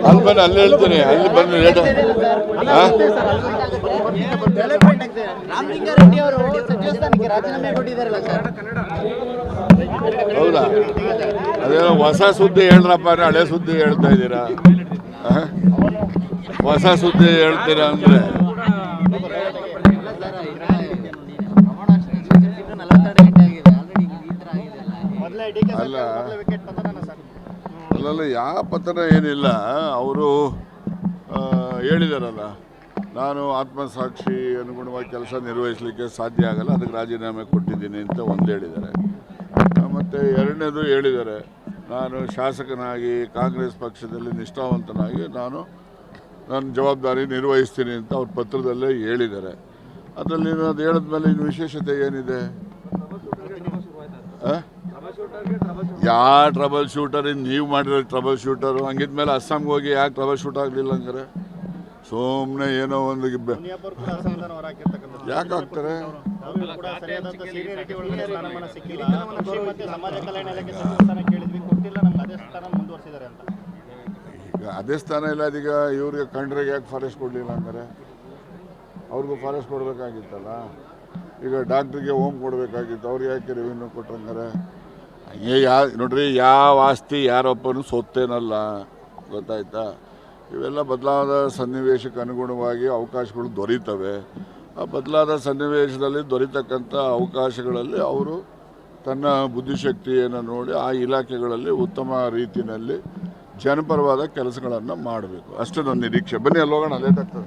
ಅಲ್ಲಿ ಬನ್ನಿ, ಅಲ್ಲಿ ಹೇಳ್ತೀನಿ, ಅಲ್ಲಿ ಬನ್ನಿ ಲೇಟ್. ಹೌದಾ? ಅದೇನೋ ಹೊಸ ಸುದ್ದಿ ಹೇಳ್ರಪ್ಪ, ಹಳೆ ಸುದ್ದಿ ಹೇಳ್ತಾ ಇದ್ದೀರಾ? ಹೊಸ ಸುದ್ದಿ ಹೇಳ್ತೀರಾ ಅಂದ್ರೆ ಅಲ್ಲಲ್ಲ, ಯಾವ ಪತನ ಏನಿಲ್ಲ. ಅವರು ಹೇಳಿದಾರಲ್ಲ, ನಾನು ಆತ್ಮಸಾಕ್ಷಿ ಅನುಗುಣವಾಗಿ ಕೆಲಸ ನಿರ್ವಹಿಸಲಿಕ್ಕೆ ಸಾಧ್ಯ ಆಗಲ್ಲ, ಅದಕ್ಕೆ ರಾಜೀನಾಮೆ ಕೊಟ್ಟಿದ್ದೀನಿ ಅಂತ ಒಂದು ಹೇಳಿದ್ದಾರೆ. ಮತ್ತು ಎರಡನೇದು ಹೇಳಿದ್ದಾರೆ, ನಾನು ಶಾಸಕನಾಗಿ ಕಾಂಗ್ರೆಸ್ ಪಕ್ಷದಲ್ಲಿ ನಿಷ್ಠಾವಂತನಾಗಿ ನಾನು ನನ್ನ ಜವಾಬ್ದಾರಿ ನಿರ್ವಹಿಸ್ತೀನಿ ಅಂತ ಅವ್ರ ಪತ್ರದಲ್ಲೇ ಹೇಳಿದ್ದಾರೆ. ಅದರಲ್ಲಿ ಅದು ಹೇಳಿದ್ಮೇಲೆ ಇನ್ನು ವಿಶೇಷತೆ ಏನಿದೆ? ಯಾವ ಟ್ರಬಲ್ ಶೂಟರ್? ನೀವು ಮಾಡಿರೋ ಟ್ರಬಲ್ ಶೂಟರು ಹಂಗಿದ್ಮೇಲೆ ಅಸ್ಸಾಂಗೆ ಹೋಗಿ ಯಾಕೆ ಟ್ರಬಲ್ ಶೂಟ್ ಆಗಲಿಲ್ಲ ಹಂಗಾರೆ? ಸುಮ್ಮನೆ ಏನೋ ಒಂದು ಯಾಕೆ ಆಗ್ತಾರೆ? ಈಗ ಅದೇ ಸ್ಥಾನ ಇಲ್ಲ, ಅದೀಗ ಇವ್ರಿಗೆ ಕಂಡ್ರಿಗೆ ಯಾಕೆ ಫಾರೆಸ್ಟ್ ಕೊಡಲಿಲ್ಲ ಹಂಗಾರೆ? ಅವ್ರಿಗೂ ಫಾರೆಸ್ಟ್ ಕೊಡಬೇಕಾಗಿತ್ತಲ್ಲ. ಈಗ ಡಾಕ್ಟ್ರಿಗೆ ಹೋಮ್ ಕೊಡಬೇಕಾಗಿತ್ತು, ಅವ್ರಿಗೆ ಯಾಕೆ ರೆವಿನ್ಯೂ ಕೊಟ್ಟಂಗಾರೆ? ಹಂಗೆ ನೋಡ್ರಿ, ಯಾವ ಆಸ್ತಿ ಯಾರೊಬ್ಬನು ಸೊತ್ತೇನಲ್ಲ, ಗೊತ್ತಾಯ್ತಾ? ಇವೆಲ್ಲ ಬದಲಾದ ಸನ್ನಿವೇಶಕ್ಕೆ ಅನುಗುಣವಾಗಿ ಅವಕಾಶಗಳು ದೊರೀತವೆ. ಆ ಬದಲಾದ ಸನ್ನಿವೇಶದಲ್ಲಿ ದೊರೀತಕ್ಕಂಥ ಅವಕಾಶಗಳಲ್ಲಿ ಅವರು ತನ್ನ ಬುದ್ಧಿಶಕ್ತಿಯನ್ನು ನೋಡಿ ಆ ಇಲಾಖೆಗಳಲ್ಲಿ ಉತ್ತಮ ರೀತಿಯಲ್ಲಿ ಜನಪರವಾದ ಕೆಲಸಗಳನ್ನು ಮಾಡಬೇಕು, ಅಷ್ಟೇ ನನ್ನ ನಿರೀಕ್ಷೆ. ಬನ್ನಿ ಅಲ್ಲಿ ಹೋಗೋಣ, ಲೇಟ್ ಆಗ್ತದೆ.